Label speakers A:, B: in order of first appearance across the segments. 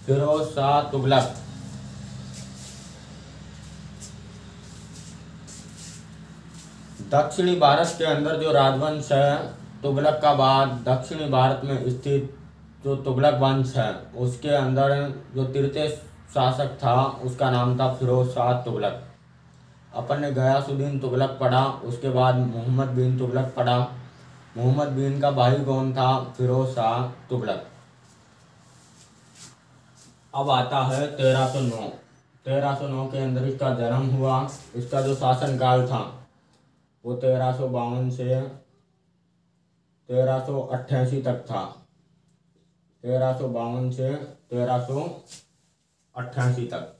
A: फिरोज शाह तुगलक। दक्षिणी भारत के अंदर जो राजवंश है तुगलक का बाद दक्षिणी भारत में स्थित जो तुगलक वंश है उसके अंदर जो तृतीय शासक था उसका नाम था फिरोज शाह तुगलक। अपन ने गयासुद्दीन तुगलक पढ़ा, उसके बाद मोहम्मद बिन तुगलक पढ़ा। मोहम्मद बिन का भाई कौन था? फिरोज शाह तुगलक। अब आता है 1309। 1309 के अंदर इसका जन्म हुआ। इसका जो शासनकाल था वो 1352 से 1388 तक था। 1352 से 1388 तक।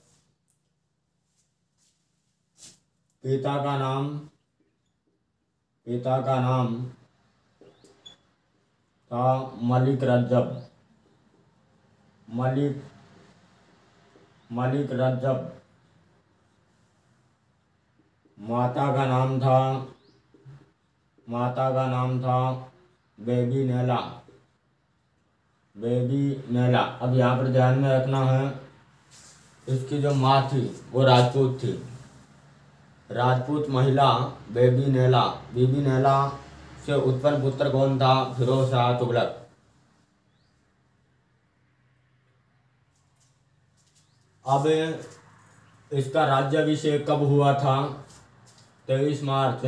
A: पिता का नाम था मलिक रज्जब। मलिक रज्जब। माता का नाम था बेबी नैला। अब यहाँ पर ध्यान में रखना है, इसकी जो माँ थी वो राजपूत थी। राजपूत महिला बेबी नैला से उत्पन्न पुत्र कौन था? फिरोज शाह तुगलक। अब इसका राज्याभिषेक कब हुआ था? 23 मार्च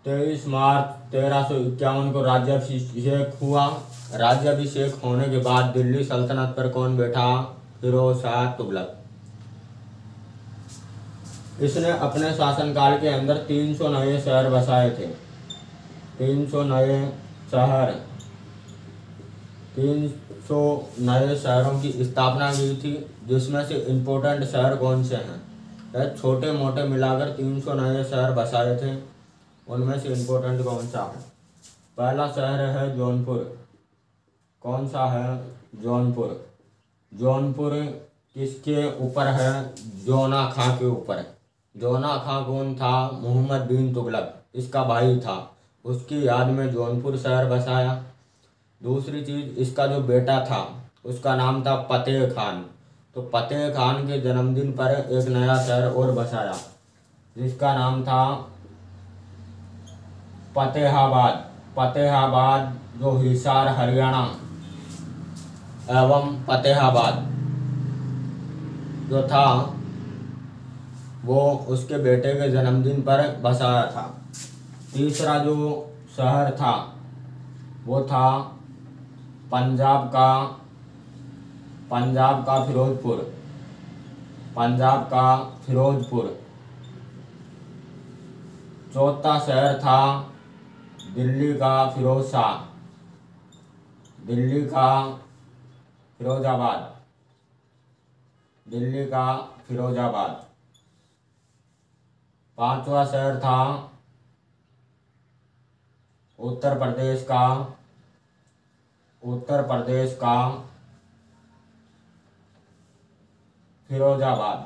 A: 1351 को राज्याभिषेक हुआ। राज्याभिषेक होने के बाद दिल्ली सल्तनत पर कौन बैठा? फिरोज शाह तुगलक। इसने अपने शासनकाल के अंदर 300 नए शहर बसाए थे। 300 नए शहरों की स्थापना की थी, जिसमें से इम्पोर्टेंट शहर कौन से हैं? छोटे मोटे मिलाकर 300 नए शहर बसाए थे, उनमें से इम्पोर्टेंट कौन सा है? पहला शहर है जौनपुर। कौन सा है? जौनपुर। जौनपुर किसके ऊपर है? जोना खां के ऊपर है। जोना खां कौन था? मोहम्मद बिन तुगलक, इसका भाई था। उसकी याद में जौनपुर शहर बसाया। दूसरी चीज़, इसका जो बेटा था उसका नाम था फतेह खान। तो फतेह खान के जन्मदिन पर एक नया शहर और बसाया जिसका नाम था फतेहाबाद। फतेहाबाद जो हिसार हरियाणा एवं फतेहाबाद जो था वो उसके बेटे के जन्मदिन पर बसाया था। तीसरा जो शहर था वो था पंजाब का फिरोजपुर। चौथा शहर था दिल्ली का फिरोजाबाद। पांचवा शहर था उत्तर प्रदेश का फिरोजाबाद।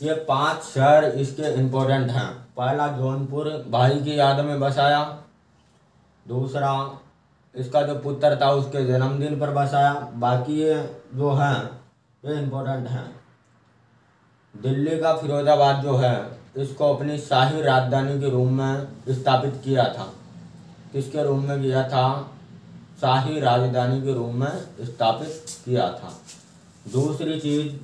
A: ये 5 शहर इसके इम्पोर्टेंट हैं। पहला जौनपुर भाई की याद में बसाया। दूसरा, इसका जो पुत्र था उसके जन्मदिन पर बसाया। बाकी ये जो हैं ये इम्पोर्टेंट हैं। दिल्ली का फिरोजाबाद जो है इसको अपनी शाही राजधानी के रूप में स्थापित किया था। किसके रूप में किया था? शाही राजधानी के रूप में स्थापित किया था। दूसरी चीज,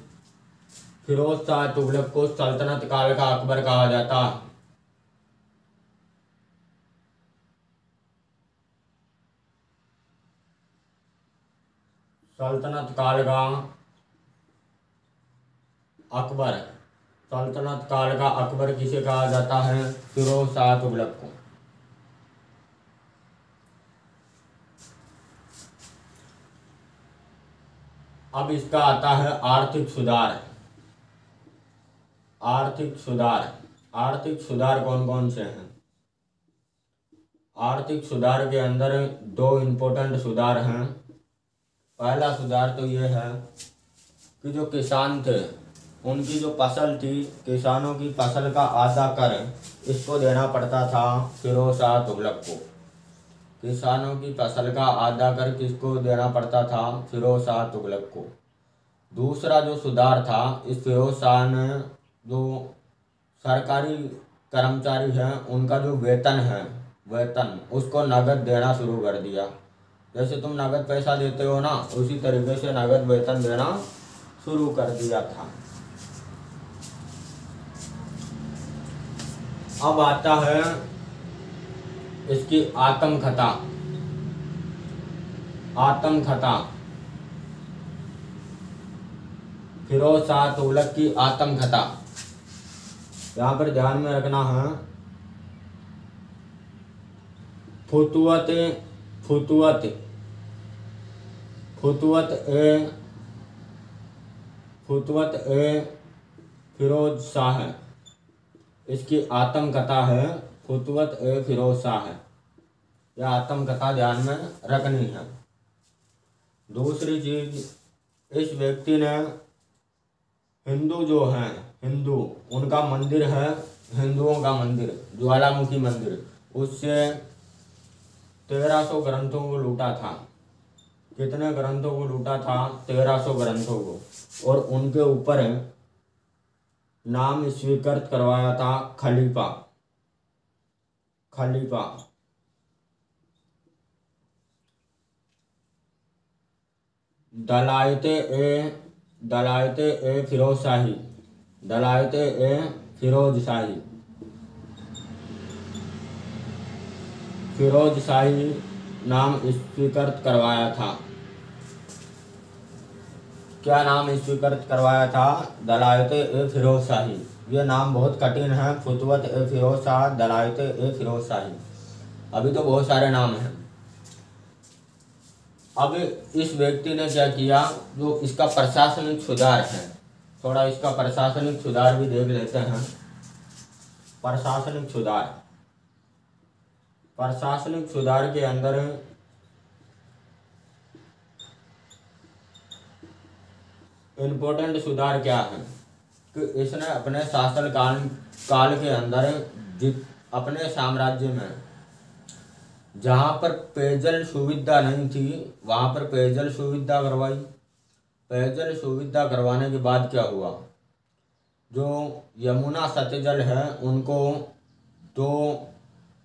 A: फिरोज शाह तुगलक को सल्तनत काल का अकबर कहा जाता। सल्तनत काल का अकबर किसे कहा जाता है? फिरोज शाह तुगलक को। अब इसका आता है आर्थिक सुधार कौन कौन से हैं? आर्थिक सुधार के अंदर 2 इम्पोर्टेंट सुधार हैं। पहला सुधार तो ये है कि जो किसान थे उनकी जो फसल थी, किसानों की फसल का आधा कर इसको देना पड़ता था फिरोज शाह तुगलक को। किसानों की फसल का आधा कर किसको देना पड़ता था? फिरोज शाह तुगलक को। दूसरा जो सुधार था, इस फिरोज शाह ने जो सरकारी कर्मचारी हैं उनका जो वेतन है, वेतन उसको नगद देना शुरू कर दिया। जैसे तुम नगद पैसा देते हो ना, उसी तरीके से नगद वेतन देना शुरू कर दिया था। अब आता है इसकी आत्मकथा। आत्मकथा, फिरोज शाह तुगलक की आत्मकथा। यहाँ पर ध्यान में रखना है, फुतुवत फुतुवत फुतुवत ए फुतुवत ए फिरोज शाह है। इसकी आत्मकथा है फुतुवत ए फिरोज शाह है। यह आत्मकथा ध्यान में रखनी है। दूसरी चीज, इस व्यक्ति ने हिंदू जो हैं, हिंदू उनका मंदिर है, हिंदुओं का मंदिर ज्वालामुखी मंदिर, उससे 1300 ग्रंथों को लूटा था। कितने ग्रंथों को लूटा था? 1300 ग्रंथों को। और उनके ऊपर नाम स्वीकृत करवाया था खलीफा। खलीफा दलायते ए फिरोज शाही, दलायते ए फिरोज शाही, फिरोज शाही नाम स्वीकृत करवाया था। क्या नाम स्वीकृत करवाया था? दलायते ए फिरोज शाही। ये नाम बहुत कठिन है, फुतुवत ए फिरोज शाह, दलायते ए फिरोज शाही। अभी तो बहुत सारे नाम हैं। अब इस व्यक्ति ने क्या किया, जो इसका प्रशासनिक सुधार है, थोड़ा इसका प्रशासनिक सुधार भी देख लेते हैं। प्रशासनिक सुधार, प्रशासनिक सुधार के अंदर इम्पोर्टेंट सुधार क्या है कि इसने अपने शासन काल के अंदर अपने साम्राज्य में जहाँ पर पेयजल सुविधा नहीं थी वहाँ पर पेयजल सुविधा करवाई। पेयजल सुविधा करवाने के बाद क्या हुआ, जो यमुना सतजल है उनको दो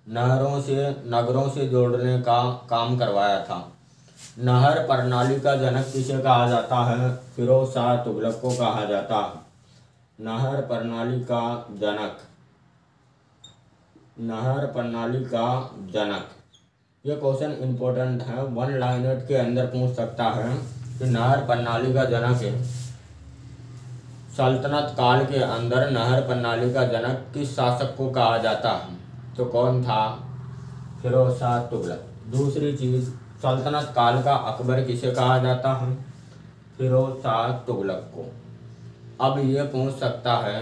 A: नहरों से, नगरों से जोड़ने का काम करवाया था। नहर प्रणाली का जनक किसे कहा जाता है? फिरोज शाह तुगलक को कहा जाता है। नहर प्रणाली का जनक, नहर प्रणाली का जनक। ये क्वेश्चन इम्पोर्टेंट है, 1 लाइनेट के अंदर पूछ सकता है कि नहर प्रणाली का जनक है। सल्तनत काल के अंदर नहर प्रणाली का जनक किस शासक को कहा जाता है? तो कौन था? फिरोज शाह तुगलक। दूसरी चीज, सल्तनत काल का अकबर किसे कहा जाता है? फिरोज शाह तुगलक को। अब ये पूछ सकता है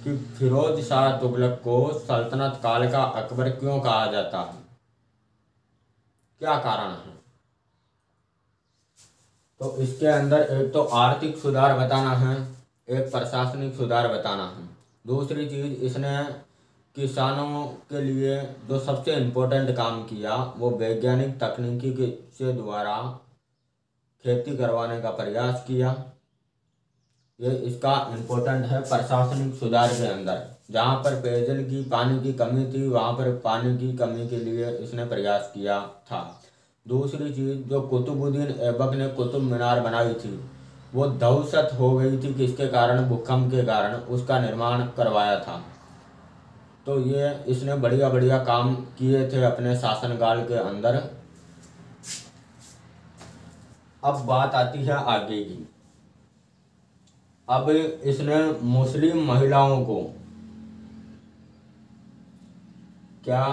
A: कि फिरोज शाह तुगलक को सल्तनत काल का अकबर क्यों कहा जाता है, क्या कारण है? तो इसके अंदर एक तो आर्थिक सुधार बताना है, एक प्रशासनिक सुधार बताना है। दूसरी चीज, इसने किसानों के लिए जो सबसे इम्पोर्टेंट काम किया वो वैज्ञानिक तकनीकी के द्वारा खेती करवाने का प्रयास किया। ये इसका इम्पोर्टेंट है प्रशासनिक सुधार के अंदर। जहाँ पर पेयजल की, पानी की कमी थी वहाँ पर पानी की कमी के लिए इसने प्रयास किया था। दूसरी चीज़, जो कुतुबुद्दीन ऐबक ने कुतुब मीनार बनाई थी वो ध्वस्त हो गई थी, किसके कारण? भूकंप के कारण। उसका निर्माण करवाया था। तो ये इसने बढ़िया बढ़िया काम किए थे अपने शासनकाल के अंदर। अब बात आती है आगे की। अब इसने मुस्लिम महिलाओं को, क्या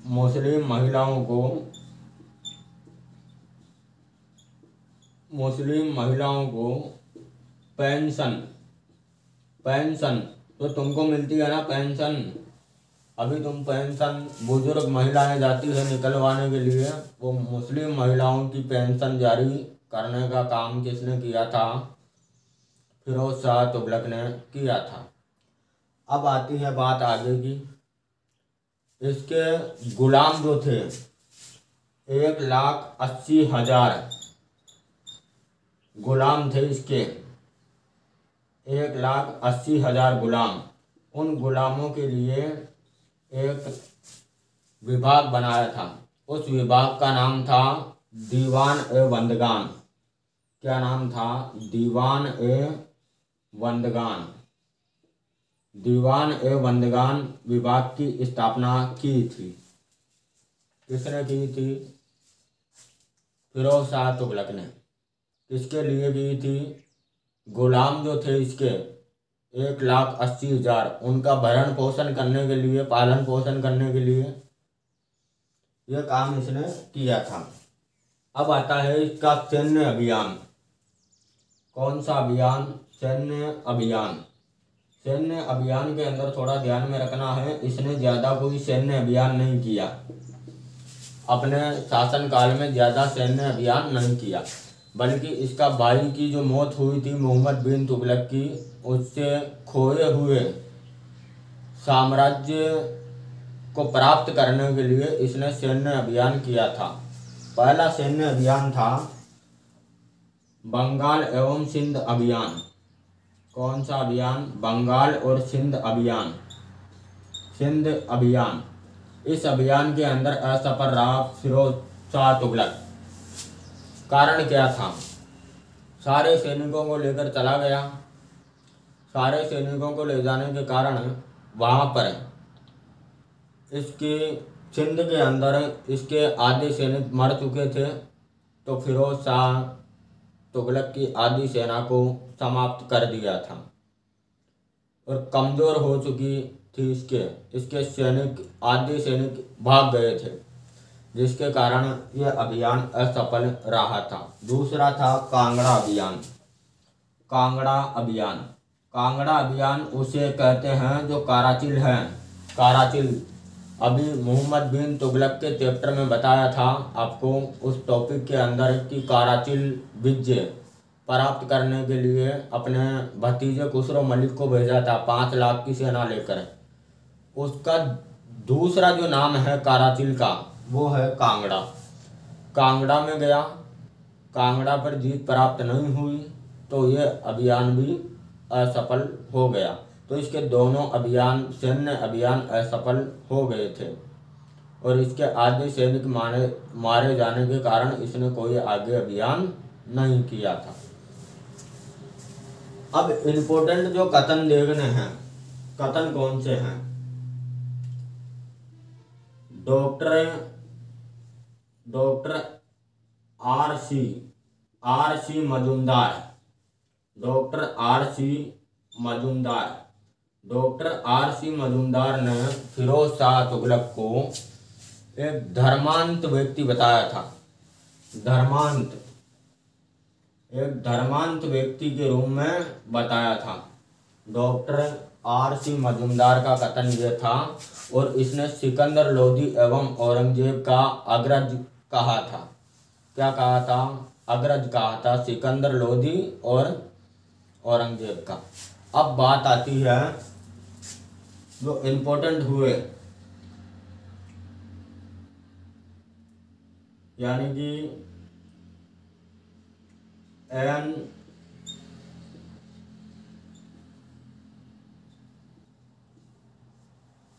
A: मुस्लिम महिलाओं को, मुस्लिम महिलाओं को पेंशन, पेंशन तो तुमको मिलती है ना पेंशन, अभी तुम पेंशन बुजुर्ग महिलाएं जाती है निकलवाने के लिए, वो मुस्लिम महिलाओं की पेंशन जारी करने का काम किसने किया था? फिरोज शाह तुगलक ने किया था। अब आती है बात आगे की। इसके गुलाम जो थे 1,80,000 गुलाम थे इसके, 1,80,000 गुलाम। उन गुलामों के लिए एक विभाग बनाया था। उस विभाग का नाम था दीवान ए बंदगान। क्या नाम था? दीवान ए बंदगान। दीवान ए बंदगान विभाग की स्थापना की थी। किसने की थी? फिरोज शाह तुगलक ने। किसके लिए की थी? गुलाम जो थे इसके 1,80,000, उनका भरण पोषण करने के लिए, पालन पोषण करने के लिए यह काम इसने किया था। अब आता है इसका सैन्य अभियान। कौन सा अभियान? सैन्य अभियान। सैन्य अभियान के अंदर थोड़ा ध्यान में रखना है, इसने ज़्यादा कोई सैन्य अभियान नहीं किया। अपने शासनकाल में ज़्यादा सैन्य अभियान नहीं किया, बल्कि इसका भाई की जो मौत हुई थी मोहम्मद बिन तुगलक की, उससे खोए हुए साम्राज्य को प्राप्त करने के लिए इसने सैन्य अभियान किया था। पहला सैन्य अभियान था बंगाल एवं सिंध अभियान। कौन सा अभियान? बंगाल और सिंध अभियान। सिंध अभियान। इस अभियान के अंदर असफल रहा फिरोज शाह तुगलक। कारण क्या था? सारे सैनिकों को लेकर चला गया। सारे सैनिकों को ले जाने के कारण वहाँ पर इसके सिंध के अंदर इसके आधे सैनिक मर चुके थे, तो फिरोज शाह तुगलक की आधी सेना को समाप्त कर दिया था और कमज़ोर हो चुकी थी इसके सैनिक, आधे सैनिक भाग गए थे, जिसके कारण यह अभियान असफल रहा था। दूसरा था कांगड़ा अभियान। कांगड़ा अभियान। कांगड़ा अभियान उसे कहते हैं जो कराचिल है। कराचिल। अभी मोहम्मद बिन तुगलक के चैप्टर में बताया था आपको उस टॉपिक के अंदर कि कराचिल विजय प्राप्त करने के लिए अपने भतीजे खुसरो मलिक को भेजा था 5 लाख की सेना लेकर। उसका दूसरा जो नाम है कराचिल का, वो है कांगड़ा। कांगड़ा में गया, कांगड़ा पर जीत प्राप्त नहीं हुई, तो ये अभियान भी असफल हो गया। तो इसके दोनों अभियान, सैन्य अभियान असफल हो गए थे और इसके आधे सैनिक मारे जाने के कारण इसने कोई आगे अभियान नहीं किया था। अब इम्पोर्टेंट जो कथन देखने हैं, कथन कौन से हैं? Doctor R C Majumdar. Doctor R C Majumdar ने फिरोज शाह तुगलक को एक धर्मांत व्यक्ति बताया था। एक धर्मांत व्यक्ति के रूप में बताया था। डॉक्टर आर सी मजूमदार का कथन यह था और इसने सिकंदर लोदी एवं औरंगजेब का अग्रज कहा था। क्या कहा था? अग्रज कहा था, सिकंदर लोदी और औरंगजेब का। अब बात आती है जो इम्पोर्टेंट हुए, यानी कि एन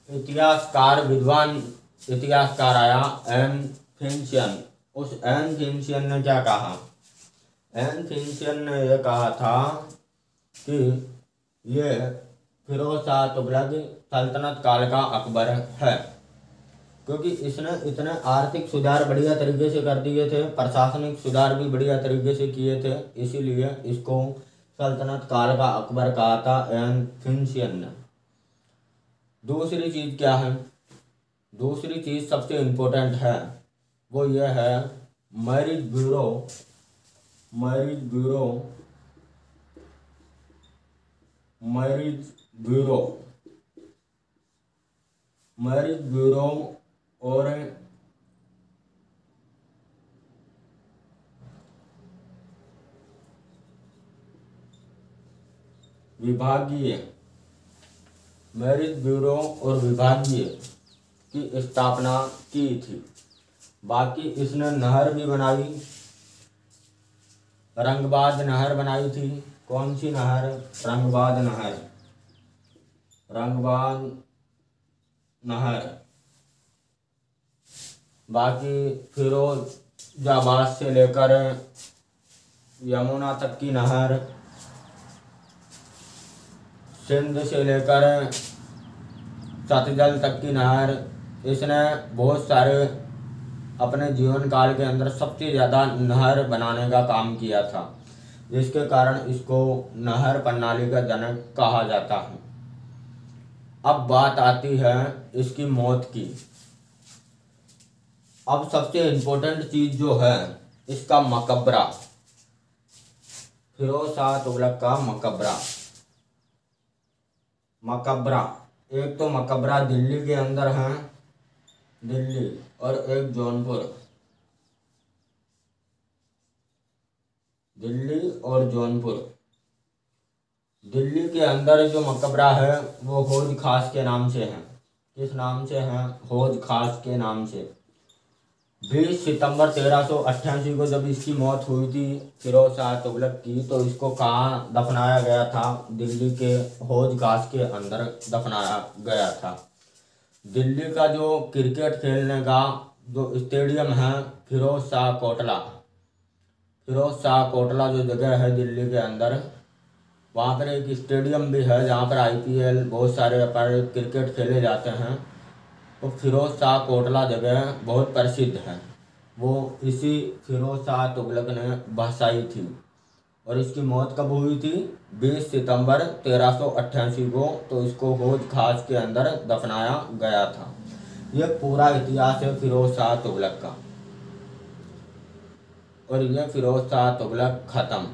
A: इतिहासकार, विद्वान इतिहासकार आया एन फिंचियन। उस एन फिंचियन ने क्या कहा? एन फिंचियन ने यह कहा था कि ये फिरोज शाह तुगलक सल्तनत काल का अकबर है, क्योंकि इसने इतने आर्थिक सुधार बढ़िया तरीके से कर दिए थे, प्रशासनिक सुधार भी बढ़िया तरीके से किए थे, इसीलिए इसको सल्तनत काल का अकबर कहा था एन फिंचियन ने। दूसरी चीज़ क्या है? दूसरी चीज़ सबसे इम्पोर्टेंट है, वो यह है मैरिज ब्यूरो। मैरिज ब्यूरो और विभागीय मैरिज ब्यूरो और विभागीय की स्थापना की थी। बाकी इसने नहर भी बनाई, रंगबाज नहर बनाई थी। कौन सी नहर? रंगबाज नहर। रंगबाज नहर। बाकी फिरोजाबाद से लेकर यमुना तक की नहर, सिंध से लेकर सतलज तक की नहर, इसने बहुत सारे अपने जीवन काल के अंदर सबसे ज़्यादा नहर बनाने का काम किया था, जिसके कारण इसको नहर प्रणाली का जनक कहा जाता है। अब बात आती है इसकी मौत की। अब सबसे इम्पोर्टेंट चीज़ जो है इसका मकबरा, फिरोज शाह तुगलक का मकबरा। मकबरा, एक तो मकबरा दिल्ली के अंदर है, दिल्ली, और एक जौनपुर, दिल्ली और जौनपुर। दिल्ली के अंदर जो मकबरा है वो हौज खास के नाम से है। किस नाम से है? हौज खास के नाम से। 20 सितंबर 1388 को जब इसकी मौत हुई थी फिरोज शाह तुगलक की, तो इसको कहाँ दफनाया गया था? दिल्ली के हौज खास के अंदर दफनाया गया था। दिल्ली का जो क्रिकेट खेलने का जो स्टेडियम है फिरोज शाह कोटला, फिरोज शाह कोटला जो जगह है दिल्ली के अंदर, वहाँ पर एक स्टेडियम भी है जहाँ पर IPL बहुत सारे पर क्रिकेट खेले जाते हैं। तो फिरोज शाह कोटला जगह बहुत प्रसिद्ध है, वो इसी फिरोज शाह तुगलक ने बसाई थी। और इसकी मौत कब हुई थी? 20 सितंबर 1388 को। तो इसको हौज खास के अंदर दफनाया गया था। यह पूरा इतिहास है फिरोज शाह तुगलक का। और यह फिरोज शाह तुगलक खत्म।